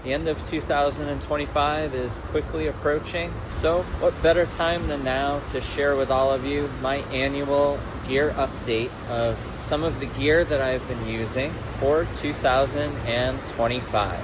The end of 2025 is quickly approaching, so what better time than now to share with all of you my annual gear update of some of the gear that I've been using for 2025.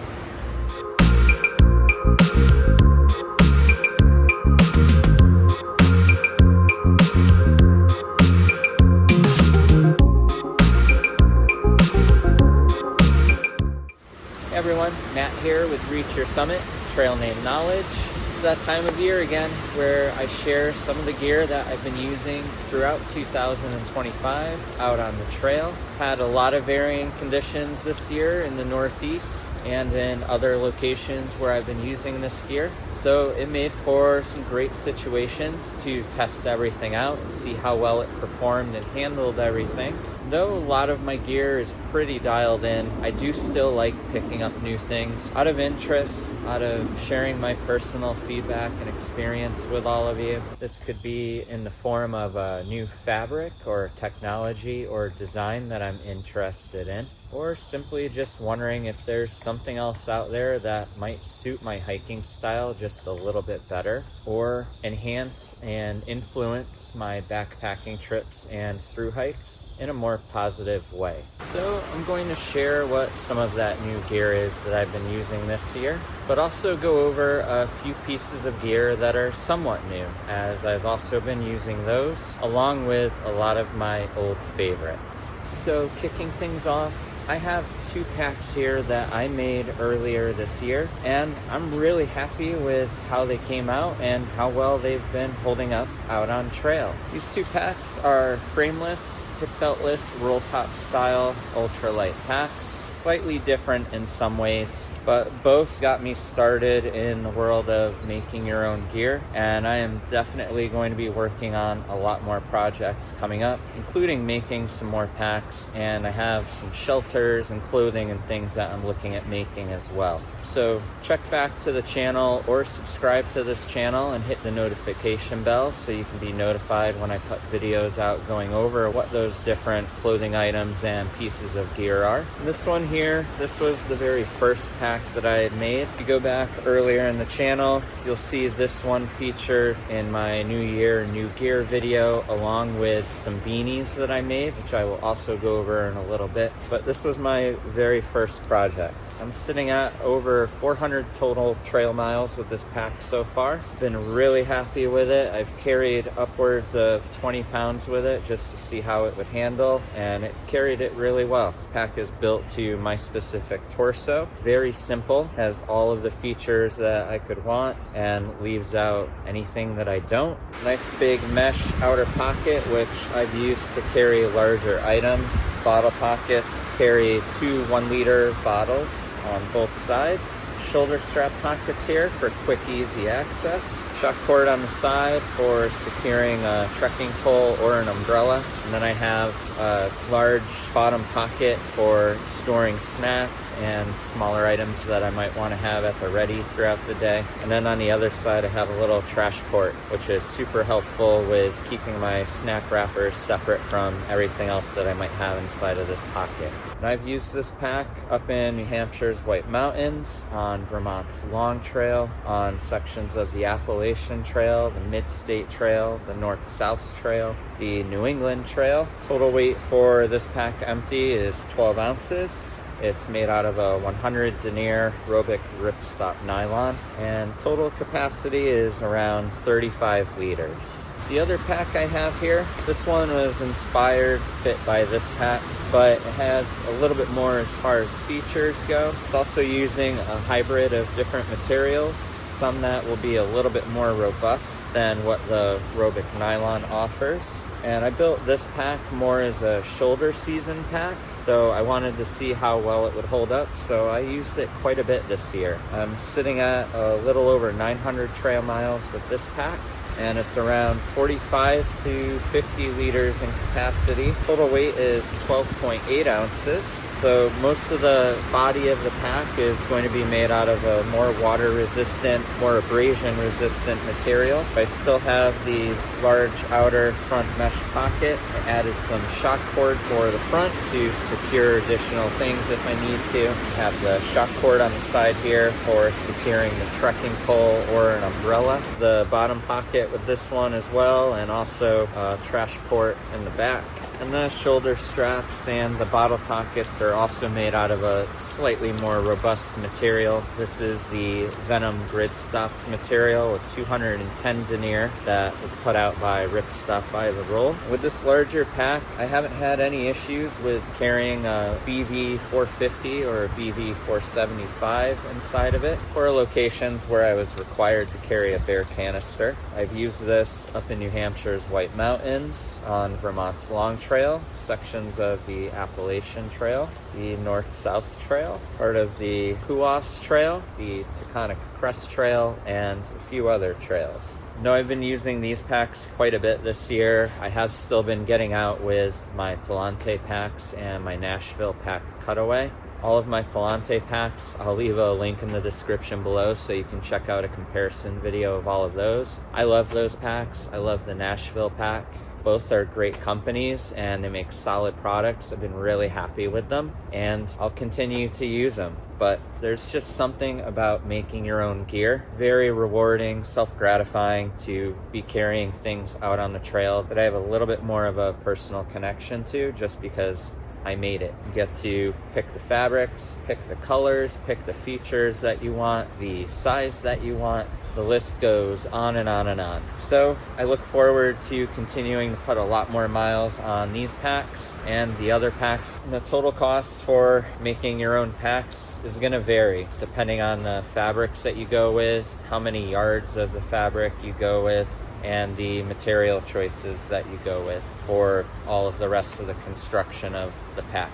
Everyone, Matt here with Reach Your Summit, Trail Name Knowledge. It's that time of year again where I share some of the gear that I've been using throughout 2025 out on the trail. Had a lot of varying conditions this year in the Northeast and in other locations where I've been using this gear. So it made for some great situations to test everything out and see how well it performed and handled everything. Though a lot of my gear is pretty dialed in, I do still like picking up new things out of interest, out of sharing my personal feedback and experience with all of you. This could be in the form of a new fabric or technology or design that I'm interested in, or simply just wondering if there's something else out there that might suit my hiking style just a little bit better, or enhance and influence my backpacking trips and through hikes in a more positive way. So I'm going to share what some of that new gear is that I've been using this year, but also go over a few pieces of gear that are somewhat new, as I've also been using those, along with a lot of my old favorites. So kicking things off, I have two packs here that I made earlier this year, and I'm really happy with how they came out and how well they've been holding up out on trail. These two packs are frameless, hip beltless, roll top style ultralight packs. Slightly different in some ways, but both got me started in the world of making your own gear, and I am definitely going to be working on a lot more projects coming up, including making some more packs, and I have some shelters and clothing and things that I'm looking at making as well. So check back to the channel or subscribe to this channel and hit the notification bell so you can be notified when I put videos out going over what those different clothing items and pieces of gear are. And this one here, this was the very first pack that I had made. If you go back earlier in the channel, you'll see this one featured in my New Year, New Gear video, along with some beanies that I made, which I will also go over in a little bit. But this was my very first project. I'm sitting at over 400 total trail miles with this pack so far. Been really happy with it. I've carried upwards of 20 pounds with it just to see how it would handle, and it carried it really well. The pack is built to my specific torso. Very simple, has all of the features that I could want and leaves out anything that I don't. Nice big mesh outer pocket, which I've used to carry larger items. Bottle pockets, carry 2 1-liter bottles on both sides. Shoulder strap pockets here for quick, easy access. Shock cord on the side for securing a trekking pole or an umbrella. And then I have a large bottom pocket for storing snacks and smaller items that I might want to have at the ready throughout the day. And then on the other side, I have a little trash port, which is super helpful with keeping my snack wrappers separate from everything else that I might have inside of this pocket. And I've used this pack up in New Hampshire's White Mountains, on Vermont's Long Trail, on sections of the Appalachian Trail, the Mid-State Trail, the North-South Trail, the New England Trail. Total weight for this pack empty is 12 ounces. It's made out of a 100 denier Robic ripstop nylon, and total capacity is around 35 liters. The other pack I have here, this one was inspired a bit by this pack, but it has a little bit more as far as features go. It's also using a hybrid of different materials, some that will be a little bit more robust than what the Robic nylon offers. And I built this pack more as a shoulder season pack, though I wanted to see how well it would hold up, so I used it quite a bit this year. I'm sitting at a little over 900 trail miles with this pack, and it's around 45 to 50 liters in capacity. Total weight is 12.8 ounces. So most of the body of the pack is going to be made out of a more water resistant, more abrasion resistant material. I still have the large outer front mesh pocket. I added some shock cord for the front to secure additional things if I need to. I have the shock cord on the side here for securing the trekking pole or an umbrella. The bottom pocket with this one as well, and also a trash port in the back. And the shoulder straps and the bottle pockets are also made out of a slightly more robust material. This is the Venom gridstop material with 210 denier that was put out by Ripstop by the Roll. With this larger pack, I haven't had any issues with carrying a BV450 or a BV475 inside of it for locations where I was required to carry a bare canister. I've used this up in New Hampshire's White Mountains, on Vermont's Long Trail, sections of the Appalachian Trail, the North-South Trail, part of the Kuwas Trail, the Taconic Crest Trail, and a few other trails. No, I've been using these packs quite a bit this year. I have still been getting out with my Palante packs and my Nashville pack cutaway. All of my Palante packs, I'll leave a link in the description below so you can check out a comparison video of all of those. I love those packs. I love the Nashville pack. Both are great companies and they make solid products. I've been really happy with them and I'll continue to use them. But there's just something about making your own gear. Very rewarding, self-gratifying to be carrying things out on the trail that I have a little bit more of a personal connection to, just because I made it. You get to pick the fabrics, pick the colors, pick the features that you want, the size that you want. The list goes on and on and on. So I look forward to continuing to put a lot more miles on these packs and the other packs. And the total cost for making your own packs is going to vary depending on the fabrics that you go with, how many yards of the fabric you go with, and the material choices that you go with for all of the rest of the construction of the pack.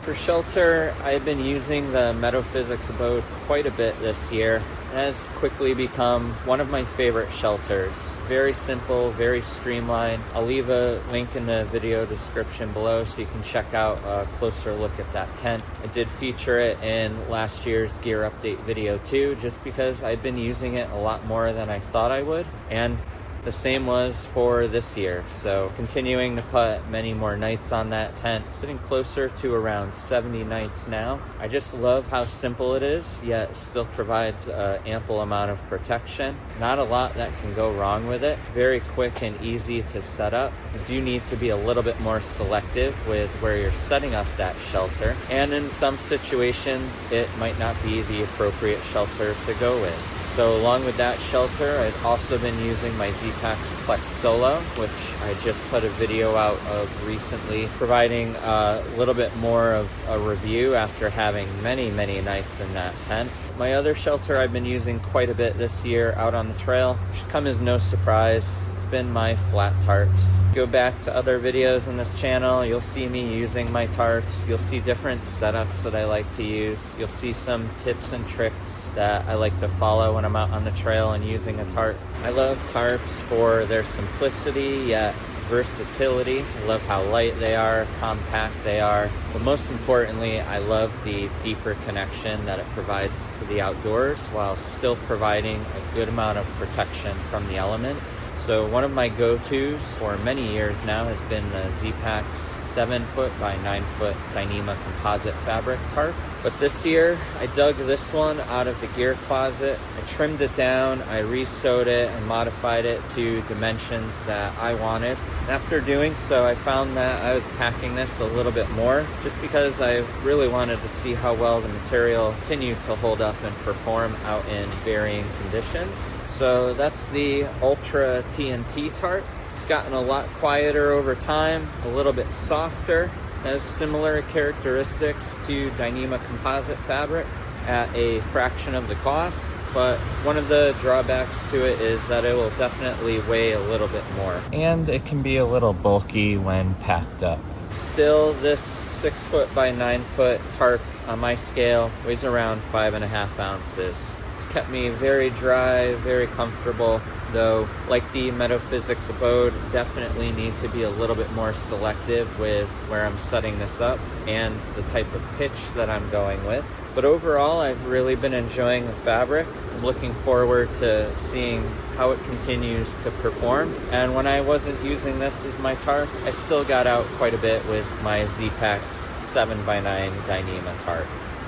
For shelter, I've been using the Meadowphysics Abode quite a bit this year. It has quickly become one of my favorite shelters. Very simple, very streamlined. I'll leave a link in the video description below so you can check out a closer look at that tent. I did feature it in last year's gear update video too, just because I've been using it a lot more than I thought I would. And the same was for this year, so continuing to put many more nights on that tent, sitting closer to around 70 nights now. I just love how simple it is, yet still provides an ample amount of protection. Not a lot that can go wrong with it. Very quick and easy to set up. You do need to be a little bit more selective with where you're setting up that shelter, and in some situations it might not be the appropriate shelter to go with. So along with that shelter, I've also been using my Z-Packs Plex Solo, which I just put a video out of recently, providing a little bit more of a review after having many nights in that tent. My other shelter I've been using quite a bit this year out on the trail should come as no surprise. It's been my flat tarps. Go back to other videos on this channel, you'll see me using my tarps. You'll see different setups that I like to use. You'll see some tips and tricks that I like to follow when I'm out on the trail and using a tarp. I love tarps for their simplicity yet versatility. I love how light they are, compact they are, but most importantly, I love the deeper connection that it provides to the outdoors while still providing a good amount of protection from the elements. So one of my go-tos for many years now has been the Z-Packs 7-foot by 9-foot Dyneema composite fabric tarp. But this year, I dug this one out of the gear closet. I trimmed it down, I re-sewed it and modified it to dimensions that I wanted. And after doing so, I found that I was packing this a little bit more just because I really wanted to see how well the material continued to hold up and perform out in varying conditions. So that's the Ultra TNT tarp. It's gotten a lot quieter over time, a little bit softer. Has similar characteristics to Dyneema composite fabric at a fraction of the cost, but one of the drawbacks to it is that it will definitely weigh a little bit more, and it can be a little bulky when packed up. Still, this 6-foot by 9-foot tarp on my scale weighs around 5.5 ounces. It's kept me very dry, very comfortable, though like the Meadowphysics Abode, definitely need to be a little bit more selective with where I'm setting this up and the type of pitch that I'm going with. But overall, I've really been enjoying the fabric. I'm looking forward to seeing how it continues to perform. And when I wasn't using this as my tarp, I still got out quite a bit with my Z-Packs 7x9 Dyneema tarp.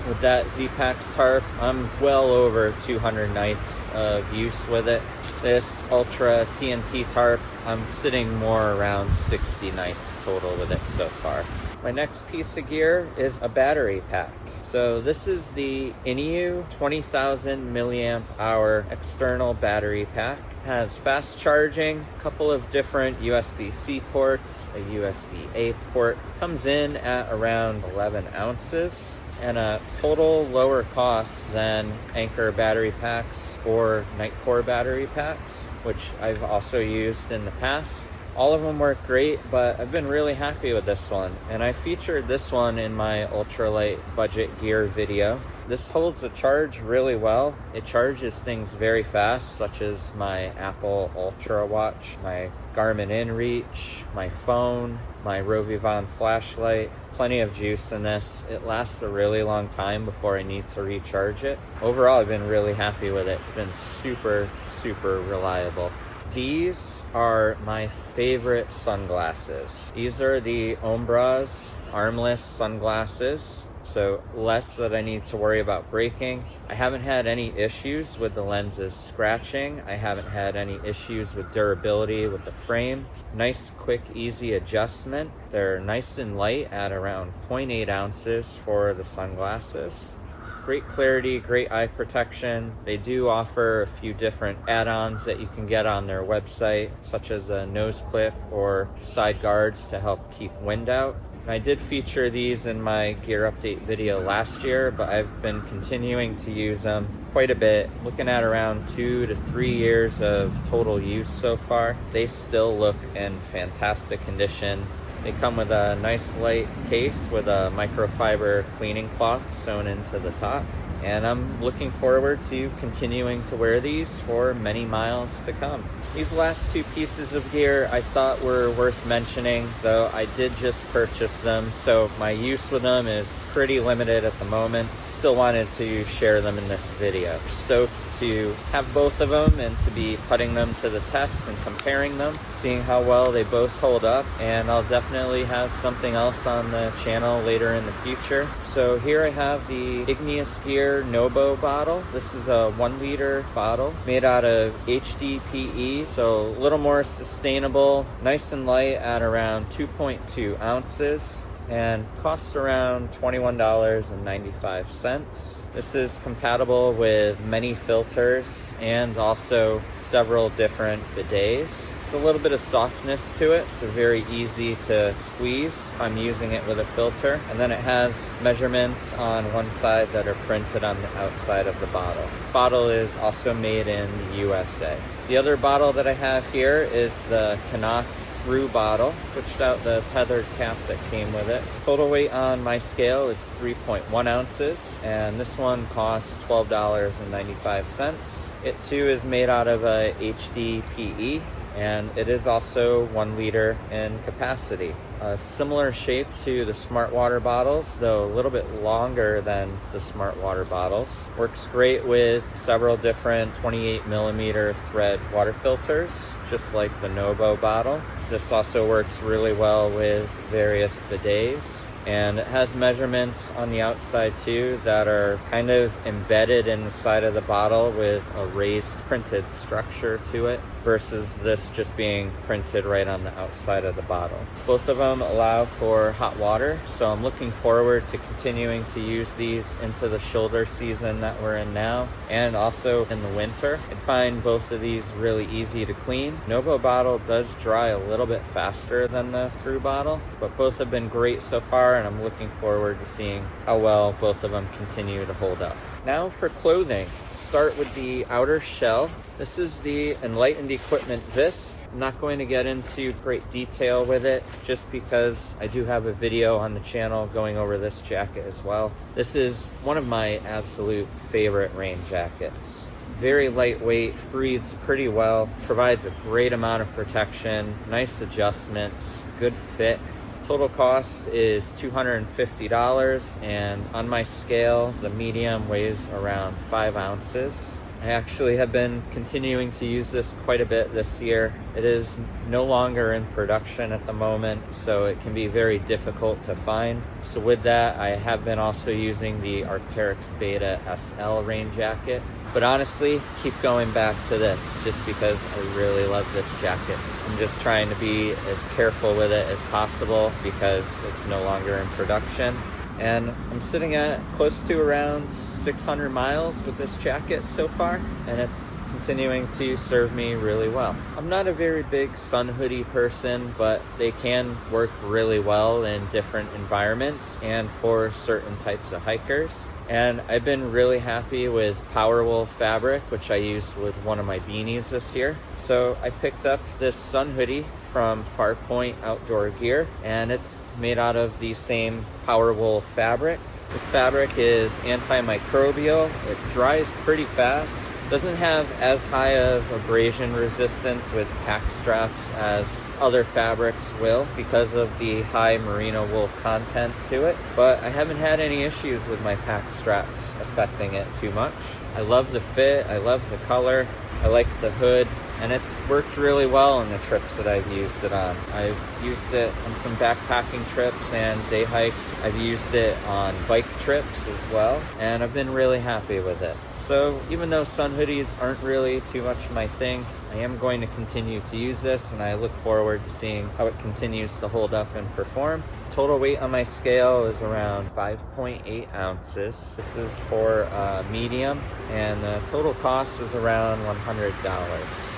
With that Z-Packs tarp, I'm well over 200 nights of use with it. This Ultra TNT tarp, I'm sitting more around 60 nights total with it so far. My next piece of gear is a battery pack. So this is the INIU 20,000 milliamp hour external battery pack. It has fast charging, a couple of different USB-C ports, a USB-A port. Comes in at around 11 ounces. And a total lower cost than Anchor battery packs or Nightcore battery packs, which I've also used in the past. All of them work great, but I've been really happy with this one. And I featured this one in my ultralight budget gear video. This holds a charge really well. It charges things very fast, such as my Apple Ultra watch, my Garmin InReach, my phone, my Rovivon flashlight. Plenty of juice in this. It lasts a really long time before I need to recharge it. Overall, I've been really happy with it. It's been super, super reliable. These are my favorite sunglasses. These are the Ombraz armless sunglasses, so less that I need to worry about breaking. I haven't had any issues with the lenses scratching. I haven't had any issues with durability with the frame. Nice, quick, easy adjustment. They're nice and light at around 0.8 ounces for the sunglasses. Great clarity, great eye protection. They do offer a few different add-ons that you can get on their website, such as a nose clip or side guards to help keep wind out. I did feature these in my gear update video last year, but I've been continuing to use them quite a bit, looking at around 2 to 3 years of total use so far. They still look in fantastic condition. They come with a nice light case with a microfiber cleaning cloth sewn into the top. And I'm looking forward to continuing to wear these for many miles to come. These last two pieces of gear I thought were worth mentioning, though I did just purchase them, so my use with them is pretty limited at the moment. Still wanted to share them in this video. Stoked to have both of them and to be putting them to the test and comparing them, seeing how well they both hold up, and I'll definitely have something else on the channel later in the future. So here I have the Igneous Gear NOBO bottle. This is a 1 liter bottle made out of HDPE, so a little more sustainable, nice and light at around 2.2 ounces, and costs around $21.95. This is compatible with many filters and also several different bidets. It's a little bit of softness to it, so very easy to squeeze if I'm using it with a filter. And then it has measurements on one side that are printed on the outside of the bottle. The bottle is also made in the USA. The other bottle that I have here is the CNOC Thru bottle. Switched out the tethered cap that came with it. Total weight on my scale is 3.1 ounces, and this one costs $12.95. It too is made out of a HDPE, and it is also 1 liter in capacity. A similar shape to the Smart Water bottles, though a little bit longer than the Smart Water bottles. Works great with several different 28mm thread water filters, just like the NOBO bottle. This also works really well with various bidets. And it has measurements on the outside too that are kind of embedded in the side of the bottle with a raised printed structure to it, versus this just being printed right on the outside of the bottle. Both of them allow for hot water, so I'm looking forward to continuing to use these into the shoulder season that we're in now, and also in the winter. I find both of these really easy to clean. NOBO bottle does dry a little bit faster than the Thru bottle, but both have been great so far, and I'm looking forward to seeing how well both of them continue to hold up. Now for clothing, start with the outer shell. This is the Enlightened equipment Visp. I'm not going to get into great detail with it just because I do have a video on the channel going over this jacket as well. This is one of my absolute favorite rain jackets. Very lightweight, breathes pretty well, provides a great amount of protection, nice adjustments, good fit. Total cost is $250, and on my scale, the medium weighs around 5 ounces. I actually have been continuing to use this quite a bit this year. It is no longer in production at the moment, so it can be very difficult to find. So with that, I have been also using the Arc'teryx Beta SL rain jacket. But honestly, keep going back to this just because I really love this jacket. I'm just trying to be as careful with it as possible because it's no longer in production. And I'm sitting at close to around 600 miles with this jacket so far, and it's continuing to serve me really well. I'm not a very big sun hoodie person, but they can work really well in different environments and for certain types of hikers. And I've been really happy with Powerwool fabric, which I used with one of my beanies this year. So I picked up this sun hoodie from Farpointe Outdoor Gear, and it's made out of the same Powerwool fabric. This fabric is antimicrobial. It dries pretty fast. Doesn't have as high of abrasion resistance with pack straps as other fabrics will because of the high merino wool content to it, but I haven't had any issues with my pack straps affecting it too much. I love the fit, I love the color, I like the hood, and it's worked really well on the trips that I've used it on. I've used it on some backpacking trips and day hikes. I've used it on bike trips as well, and I've been really happy with it. So even though sun hoodies aren't really too much my thing, I am going to continue to use this, and I look forward to seeing how it continues to hold up and perform. Total weight on my scale is around 5.8 ounces. This is for medium, and the total cost is around $100.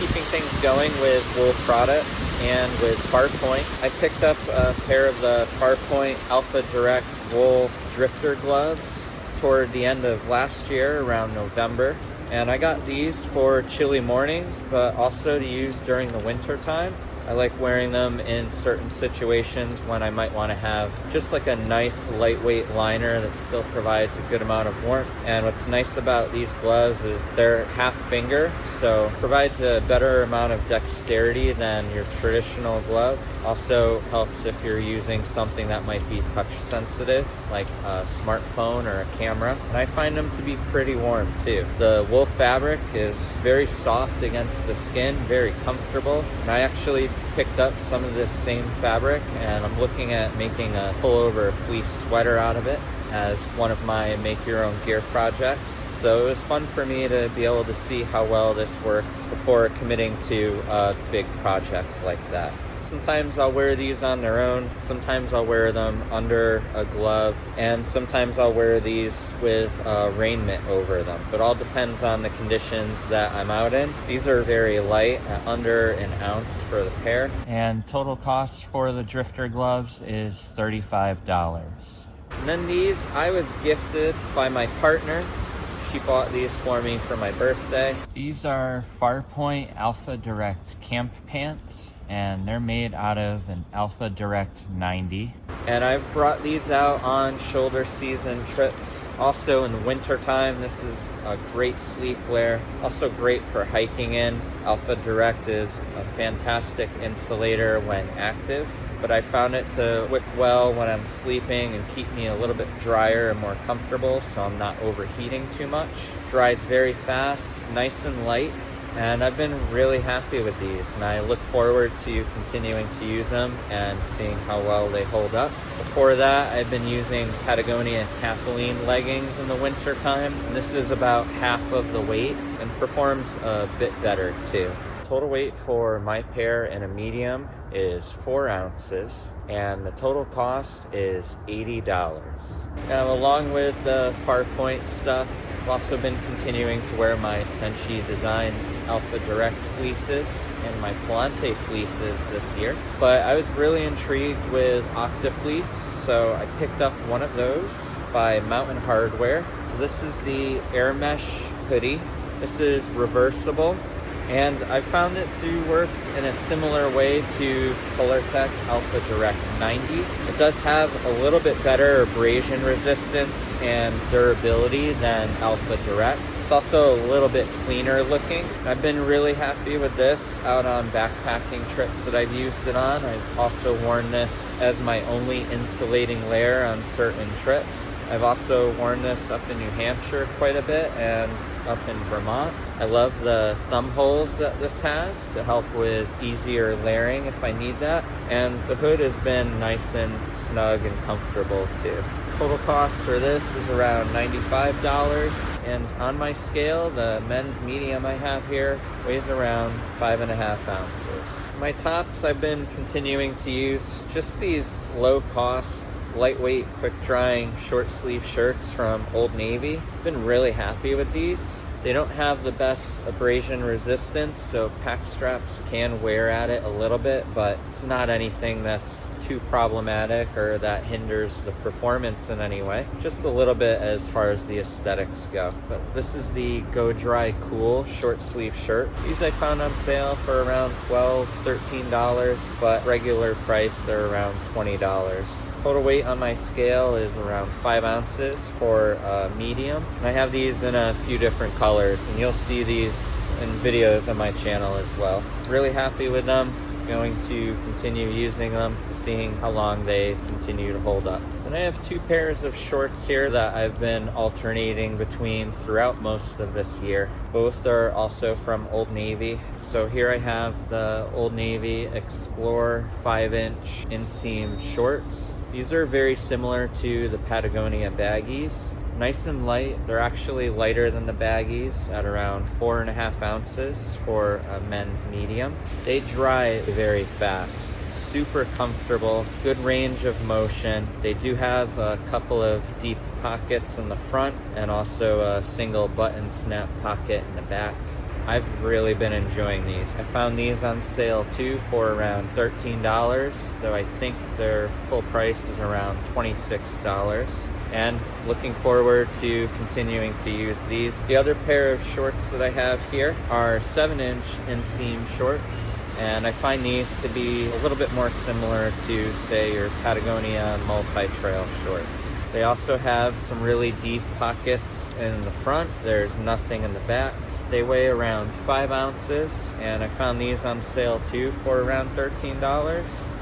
Keeping things going with wool products and with Farpointe, I picked up a pair of the Farpointe Alpha Direct wool drifter gloves toward the end of last year, around November. And I got these for chilly mornings, but also to use during the winter time. I like wearing them in certain situations when I might want to have just like a nice lightweight liner that still provides a good amount of warmth. And what's nice about these gloves is they're half finger, so provides a better amount of dexterity than your traditional glove. Also helps if you're using something that might be touch sensitive, like a smartphone or a camera. And I find them to be pretty warm too. The wool fabric is very soft against the skin, very comfortable. And I actually picked up some of this same fabric, and I'm looking at making a pullover fleece sweater out of it as one of my make your own gear projects. So it was fun for me to be able to see how well this works before committing to a big project like that. Sometimes I'll wear these on their own, sometimes I'll wear them under a glove, and sometimes I'll wear these with a rain mitt over them. But all depends on the conditions that I'm out in. These are very light, at under an ounce for the pair. And total cost for the drifter gloves is $35. And then these I was gifted by my partner. She bought these for me for my birthday. These are Farpointe Alpha Direct camp pants, and they're made out of an Alpha Direct 90. And I've brought these out on shoulder season trips. Also in the winter time, this is a great sleepwear. Also great for hiking in. Alpha Direct is a fantastic insulator when active, but I found it to wick well when I'm sleeping and keep me a little bit drier and more comfortable so I'm not overheating too much. Dries very fast, nice and light, and I've been really happy with these, and I look forward to continuing to use them and seeing how well they hold up. Before that, I've been using Patagonia Capilene leggings in the winter time. This is about half of the weight and performs a bit better too. Total weight for my pair in a medium is 4 ounces, and the total cost is $80. Now, along with the Farpointe stuff, I've also been continuing to wear my Senshi Designs Alpha Direct fleeces and my Palante fleeces this year. But I was really intrigued with Octa Fleece, so I picked up one of those by Mountain Hardwear to this is the Airmesh hoodie. This is reversible, and I found it to work in a similar way to Polartec Alpha Direct 90. It does have a little bit better abrasion resistance and durability than Alpha Direct. It's also a little bit cleaner looking. I've been really happy with this out on backpacking trips that I've used it on. I've also worn this as my only insulating layer on certain trips. I've also worn this up in New Hampshire quite a bit and up in Vermont. I love the thumb holes that this has to help with easier layering if I need that. And the hood has been nice and snug and comfortable too. Total cost for this is around $95, and on my scale, the men's medium I have here weighs around 5.5 ounces. My tops, I've been continuing to use just these low cost, lightweight, quick drying short sleeve shirts from Old Navy. I've been really happy with these. They don't have the best abrasion resistance, so pack straps can wear at it a little bit, but it's not anything that's too problematic or that hinders the performance in any way. Just a little bit as far as the aesthetics go. But this is the Go Dry Cool short sleeve shirt. These I found on sale for around $12, $13, but regular price they're around $20. Total weight on my scale is around 5 ounces for medium. And I have these in a few different colors, and you'll see these in videos on my channel as well. Really happy with them. Going to continue using them, seeing how long they continue to hold up. And I have two pairs of shorts here that I've been alternating between throughout most of this year. Both are also from Old Navy. So here I have the Old Navy Explorer 5-inch inseam shorts. These are very similar to the Patagonia baggies. Nice and light. They're actually lighter than the baggies at around 4.5 ounces for a men's medium. They dry very fast. Super comfortable, good range of motion. They do have a couple of deep pockets in the front and also a single button snap pocket in the back. I've really been enjoying these. I found these on sale too for around $13, though I think their full price is around $26. And looking forward to continuing to use these. The other pair of shorts that I have here are 7-inch inseam shorts, and I find these to be a little bit more similar to, say, your Patagonia multi-trail shorts. They also have some really deep pockets in the front. There's nothing in the back. They weigh around 5 ounces, and I found these on sale too for around $13,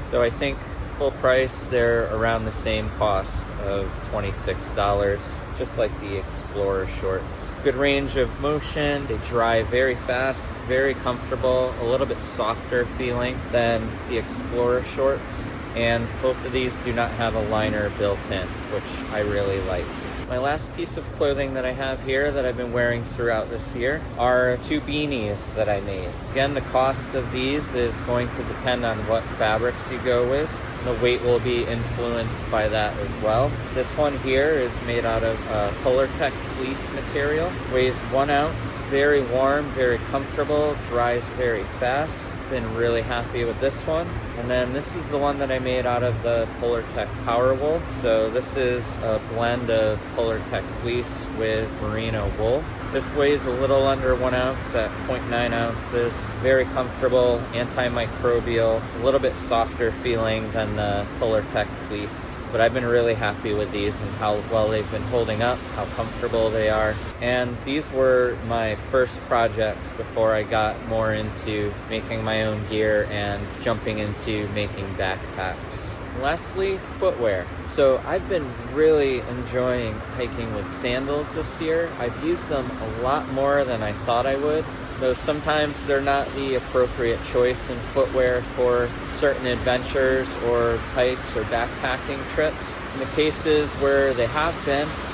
though I think full price they're around the same cost of $26, just like the Explorer shorts. Good range of motion. They dry very fast, very comfortable, a little bit softer feeling than the Explorer shorts, and both of these do not have a liner built in, which I really like. My last piece of clothing that I have here that I've been wearing throughout this year are 2 beanies that I made. Again, the cost of these is going to depend on what fabrics you go with. The weight will be influenced by that as well. This one here is made out of Polartec fleece material. Weighs 1 ounce. Very warm, very comfortable, dries very fast. Been really happy with this one. And then this is the one that I made out of the Polartec Power Wool. So this is a blend of Polartec fleece with merino wool. This weighs a little under 1 ounce at 0.9 ounces. Very comfortable, antimicrobial, a little bit softer feeling than the Polartec fleece. But I've been really happy with these and how well they've been holding up, how comfortable they are. And these were my first projects before I got more into making my own gear and jumping into making backpacks. Lastly, footwear. So I've been really enjoying hiking with sandals this year. I've used them a lot more than I thought I would, though sometimes they're not the appropriate choice in footwear for certain adventures or hikes or backpacking trips. In the cases where they have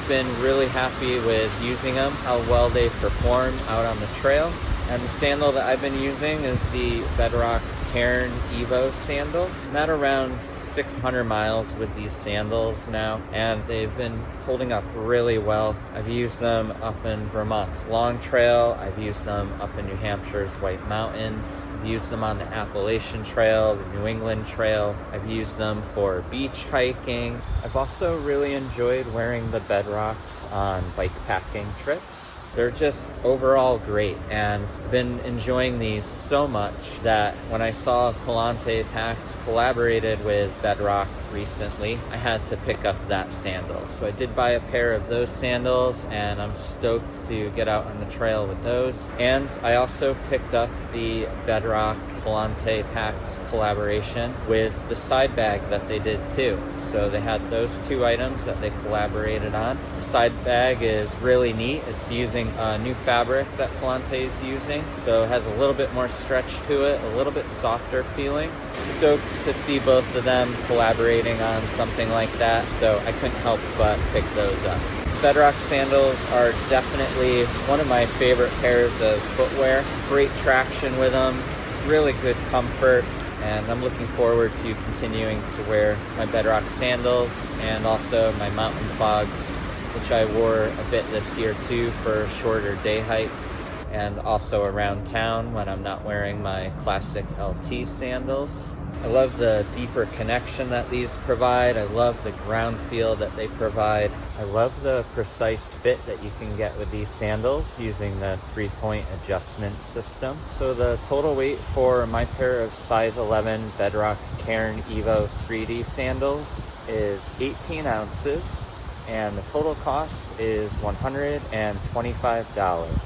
been really happy with using them, how well they perform out on the trail. And the sandal that I've been using is the Bedrock Cairn Evo sandal. I'm at around 600 miles with these sandals now, and they've been holding up really well. I've used them up in Vermont's Long Trail. I've used them up in New Hampshire's White Mountains. I've used them on the Appalachian Trail, the New England Trail. I've used them for beach hiking. I've also really enjoyed wearing the Bedrocks on bike packing trips. They're just overall great, and been enjoying these so much that when I saw Palante Packs collaborated with Bedrock recently, I had to pick up that sandal. So I did buy a pair of those sandals, and I'm stoked to get out on the trail with those. And I also picked up the Bedrock Palante Packs collaboration with the side bag that they did too. So they had those two items that they collaborated on. The side bag is really neat. It's using a new fabric that Palante is using, so it has a little bit more stretch to it, a little bit softer feeling. Stoked to see both of them collaborating on something like that, so I couldn't help but pick those up. Bedrock sandals are definitely one of my favorite pairs of footwear. Great traction with them, really good comfort, and I'm looking forward to continuing to wear my Bedrock sandals and also my mountain clogs, which I wore a bit this year too for shorter day hikes and also around town when I'm not wearing my classic LT sandals. I love the deeper connection that these provide. I love the ground feel that they provide. I love the precise fit that you can get with these sandals using the 3-point adjustment system. So the total weight for my pair of size 11 Bedrock Cairn Evo 3D sandals is 18 ounces, and the total cost is $125.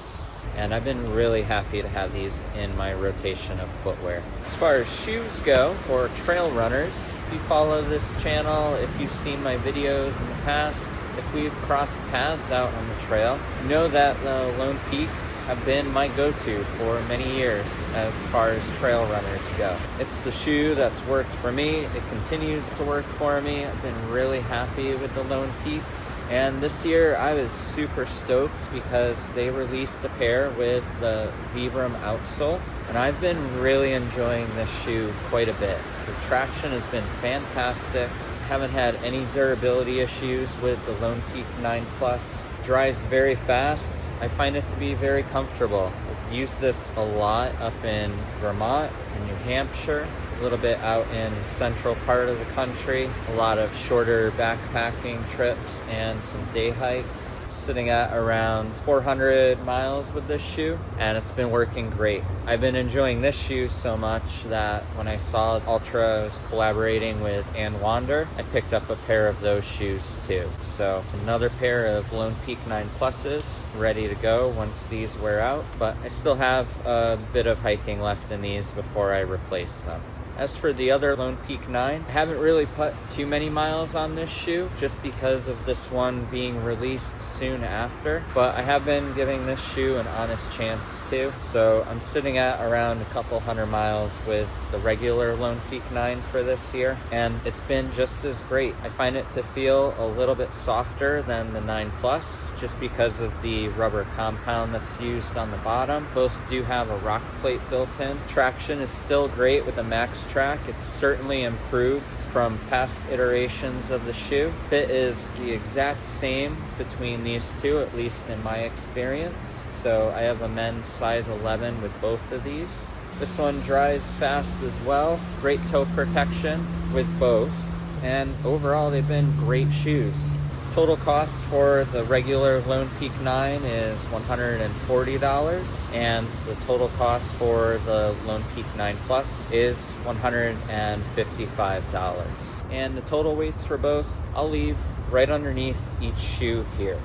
And I've been really happy to have these in my rotation of footwear. As far as shoes go, for trail runners, if you follow this channel, if you've seen my videos in the past, if we've crossed paths out on the trail, you know that the Lone Peaks have been my go-to for many years as far as trail runners go. It's the shoe that's worked for me. It continues to work for me. I've been really happy with the Lone Peaks. And this year I was super stoked because they released a pair with the Vibram outsole, and I've been really enjoying this shoe quite a bit. The traction has been fantastic. Haven't had any durability issues with the Lone Peak 9 Plus. Dries very fast. I find it to be very comfortable. I've used this a lot up in Vermont and New Hampshire, a little bit out in the central part of the country, a lot of shorter backpacking trips and some day hikes. Sitting at around 400 miles with this shoe, and it's been working great. I've been enjoying this shoe so much that when I saw Altra was collaborating with Ann Wander, I picked up a pair of those shoes too. So another pair of Lone Peak 9 Pluses ready to go once these wear out, but I still have a bit of hiking left in these before I replace them. As for the other Lone Peak 9, I haven't really put too many miles on this shoe just because of this one being released soon after, but I have been giving this shoe an honest chance too. So I'm sitting at around a couple hundred miles with the regular Lone Peak 9 for this year, and it's been just as great. I find it to feel a little bit softer than the 9 Plus just because of the rubber compound that's used on the bottom. Both do have a rock plate built in. Traction is still great with the Max Track. It's certainly improved from past iterations of the shoe. Fit is the exact same between these two, at least in my experience. So I have a men's size 11 with both of these. This one dries fast as well. Great toe protection with both. And overall, they've been great shoes. Total cost for the regular Lone Peak 9 is $140, and the total cost for the Lone Peak 9 Plus is $155. And the total weights for both, I'll leave right underneath each shoe here.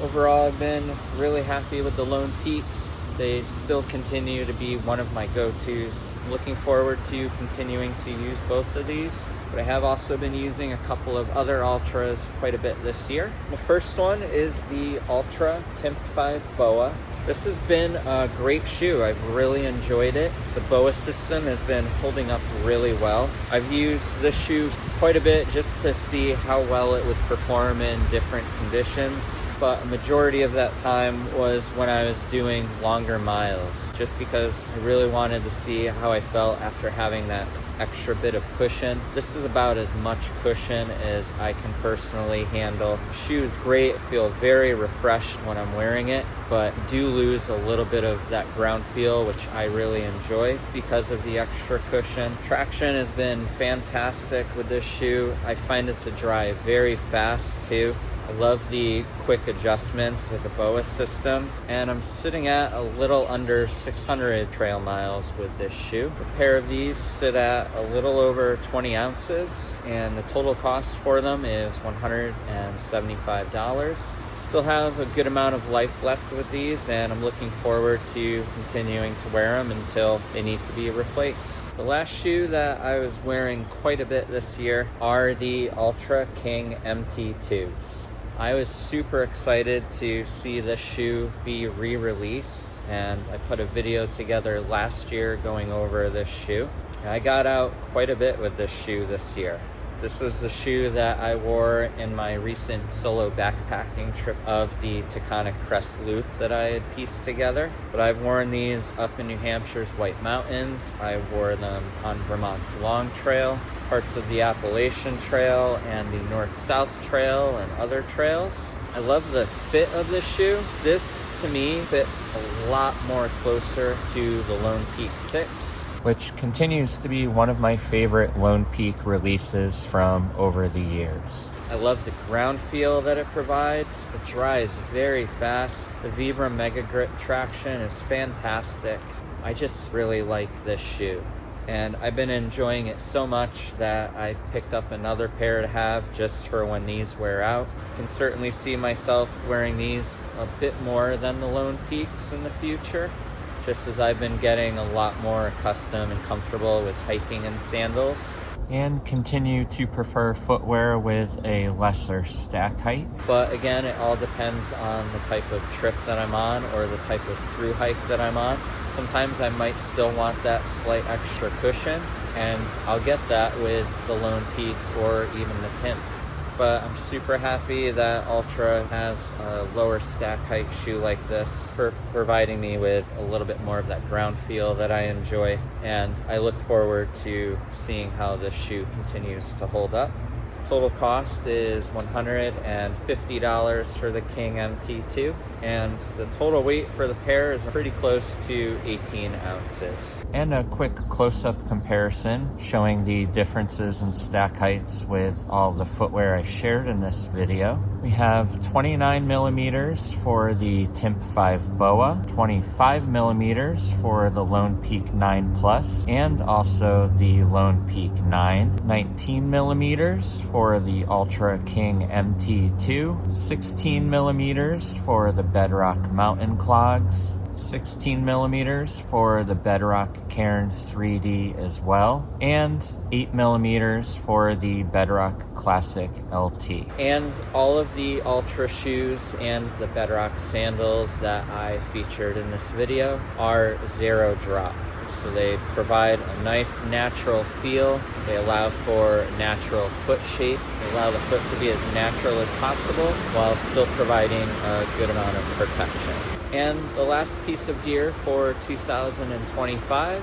Overall, I've been really happy with the Lone Peaks. They still continue to be one of my go-tos. I'm looking forward to continuing to use both of these, but I have also been using a couple of other Altras quite a bit this year. The first one is the Altra Timp 5 BOA. This has been a great shoe. I've really enjoyed it. The BOA system has been holding up really well. I've used this shoe quite a bit just to see how well it would perform in different conditions. but a majority of that time was when I was doing longer miles, just because I really wanted to see how I felt after having that extra bit of cushion. This is about as much cushion as I can personally handle. The shoe is great. I feel very refreshed when I'm wearing it, but do lose a little bit of that ground feel, which I really enjoy because of the extra cushion. Traction has been fantastic with this shoe. I find it to dry very fast too. I love the quick adjustments with the BOA system, and I'm sitting at a little under 600 trail miles with this shoe. A pair of these sit at a little over 20 ounces, and the total cost for them is $175. Still have a good amount of life left with these, and I'm looking forward to continuing to wear them until they need to be replaced. The last shoe that I was wearing quite a bit this year are the Altra King MT2s. I was super excited to see this shoe be re-released, and I put a video together last year going over this shoe. I got out quite a bit with this shoe this year. This was the shoe that I wore in my recent solo backpacking trip of the Taconic Crest Loop that I had pieced together. But I've worn these up in New Hampshire's White Mountains. I wore them on Vermont's Long Trail, parts of the Appalachian Trail, and the North-South Trail, and other trails. I love the fit of this shoe. This, to me, fits a lot more closer to the Lone Peak 6. Which continues to be one of my favorite Lone Peak releases from over the years. I love the ground feel that it provides. It dries very fast. The Vibram Mega Grip traction is fantastic. I just really like this shoe. And I've been enjoying it so much that I picked up another pair to have just for when these wear out. I can certainly see myself wearing these a bit more than the Lone Peaks in the future, just as I've been getting a lot more accustomed and comfortable with hiking in sandals. And continue to prefer footwear with a lesser stack height. But again, it all depends on the type of trip that I'm on or the type of through hike that I'm on. Sometimes I might still want that slight extra cushion, and I'll get that with the Lone Peak or even the Timp. But I'm super happy that Altra has a lower stack height shoe like this for providing me with a little bit more of that ground feel that I enjoy. And I look forward to seeing how this shoe continues to hold up. Total cost is $150 for the King MT2, and the total weight for the pair is pretty close to 18 ounces. And a quick close-up comparison showing the differences in stack heights with all the footwear I shared in this video. We have 29 millimeters for the Timp 5 BOA, 25 millimeters for the Lone Peak 9 Plus, and also the Lone Peak 9, 19 millimeters for the Altra King MT2, 16 millimeters for the Bedrock Mountain Clogs, 16 millimeters for the Bedrock Cairn 3D as well, and 8 millimeters for the Bedrock Classic LT. And all of the Altra shoes and the Bedrock sandals that I featured in this video are zero drop. So they provide a nice natural feel. They allow for natural foot shape. They allow the foot to be as natural as possible while still providing a good amount of protection. And the last piece of gear for 2025,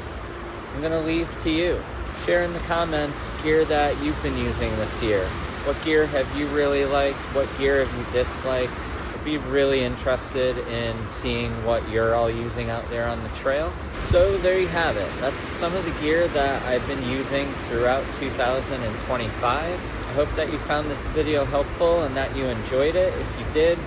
I'm gonna leave to you. Share in the comments gear that you've been using this year. What gear have you really liked? What gear have you disliked? I'd be really interested in seeing what you're all using out there on the trail. So there you have it. That's some of the gear that I've been using throughout 2025. I hope that you found this video helpful and that you enjoyed it. If you did,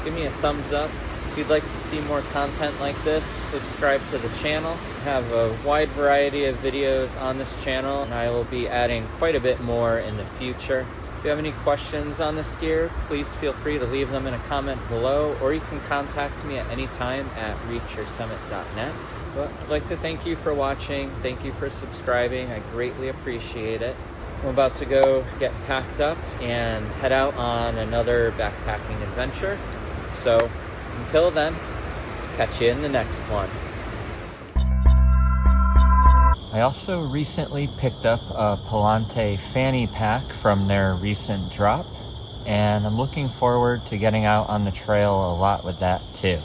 give me a thumbs up. If you'd like to see more content like this, subscribe to the channel. I have a wide variety of videos on this channel, and I will be adding quite a bit more in the future. If you have any questions on this gear, please feel free to leave them in a comment below, or you can contact me at any time at reachyoursummit.net. But I'd like to thank you for watching. Thank you for subscribing. I greatly appreciate it. I'm about to go get packed up and head out on another backpacking adventure. So until then, catch you in the next one. I also recently picked up a Palante fanny pack from their recent drop, and I'm looking forward to getting out on the trail a lot with that too.